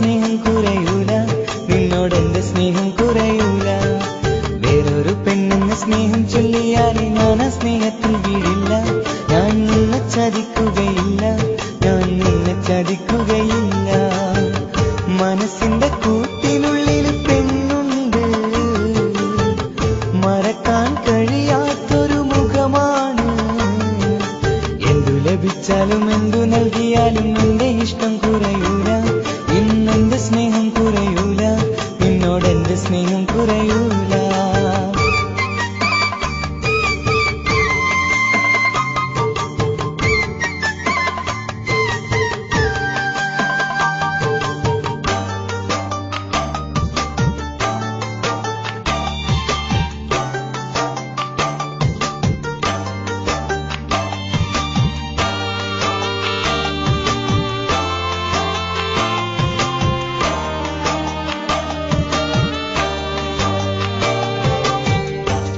സ്നേഹം കുറയൂല, നിന്നോടെന്റെ സ്നേഹം കുറയൂല. വേറൊരു പെണ്ണെന്ന് സ്നേഹം ചൊല്ലിയാലേ ഞാൻ ആ സ്നേഹത്തിൽ വീഴില്ല. ഞാൻ നിന്നെ ചതിക്കുകയില്ല, ഞാൻ നിന്നെ ചതിക്കുകയില്ല. മനസ്സിന്റെ കൂട്ടിനുള്ളിൽ പെണ്ണുണ്ട്, മറക്കാൻ കഴിയാത്തൊരു മുഖമാണ്. എന്തു ലഭിച്ചാലും എന്തു നൽകിയാലും എന്റെ ഇഷ്ടം കുറയൂല, ഇന്നെന്റെ സ്നേഹം കുറയൂല, നിന്നോടെന്റെ സ്നേഹം കുറയൂല.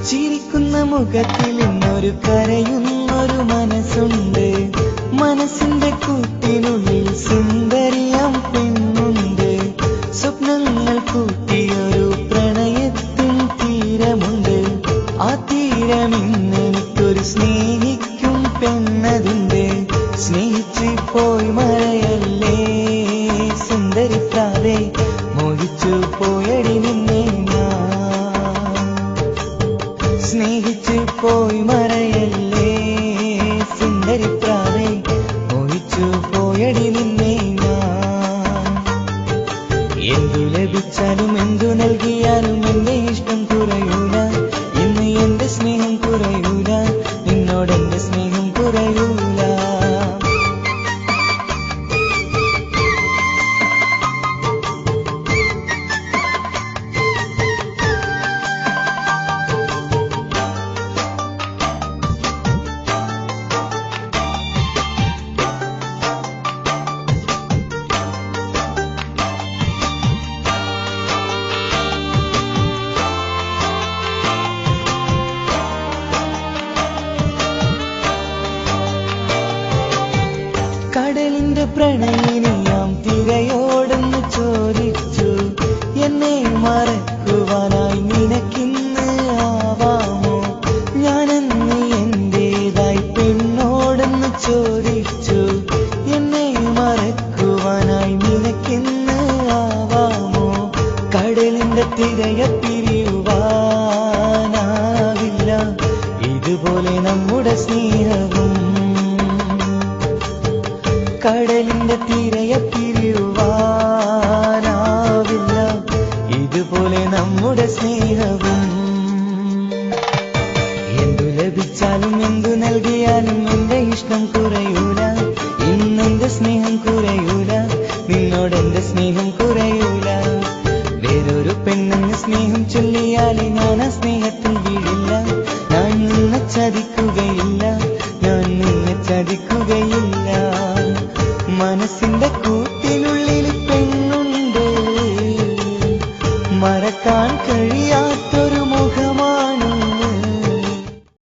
ചിരിക്കുന്ന മുഖത്തിൽ ഇന്നൊരു കരയുന്നൊരു മനസ്സുണ്ട്, മനസ്സിന്റെ കൂട്ടിനുള്ളിൽ സുന്ദരിയാം പെണ്ണുണ്ട്. സ്വപ്നങ്ങൾ കൂട്ടിയൊരു പ്രണയത്തിൻ തീരമുണ്ട്, ആ തീരം ഇന്നെനിക്കൊരു സ്നേഹിക്കും പെണ്ണതുണ്ട്. സ്നേഹിച്ച് പോയി മറയല്ലേ സുന്ദരി പ്രാവേ, മോഹിച്ചു പോയടി നിന്നെ ഞാൻ. സ്നേഹിച്ച് പോയി മറയല്ലേ സുന്ദരി പ്രാവേ, മോഹിച്ചു പോയടി നിന്നെ ഞാൻ. എന്തു ലഭിച്ചാലും എന്തു നൽകിയാലും എന്റെ ഇഷ്ടം കുറയൂല, ഇന്ന് എന്റെ സ്നേഹം കുറയൂല, നിന്നോടെന്റെ സ്നേഹം കുറയൂല. കടലിന്റെ പ്രണയിനിയാം തിരയോടെന്ന് ചോദിച്ചു, എന്നെ മറക്കുവാനായി നിനക്കിന്ന് ആവാമോ? ഞാനെന്ന് എന്റേതായി പെണ്ണോടെന്ന് ചോദിച്ചു, എന്നെ മറക്കുവാനായി നിനക്കിന്ന് ആവാമോ? കടലിന്റെ തിരയെ പിരിയുവാനാവില്ല, ഇതുപോലെ നമ്മുടെ സ്നേഹവും. കടലിന്റെ തിരയെ പിരിയുവാനാവില്ല, ഇതുപോലെ നമ്മുടെ സ്നേഹവും. എന്തു ലഭിച്ചാലും എന്തു നൽകിയാലും എന്റെ ഇഷ്ടം കുറയൂല, ഇന്നെന്റെ സ്നേഹം കുറയൂല, നിന്നോടെന്റെ സ്നേഹം കുറയൂല. വേറൊരു പെണ്ണെന്ന് സ്നേഹം ചൊല്ലിയാലേ ഞാൻ ആ സ്നേഹത്തിൽ വീഴില്ല. ഞാൻ നിന്നെ ചതിക്കുകയില്ല, ഞാൻ നിന്നെ ചതിക്കുകയില്ല. മനസ്സിന്റെ കൂട്ടിനുള്ളിൽ പെണ്ണുണ്ട്, മറക്കാൻ കഴിയാത്തൊരു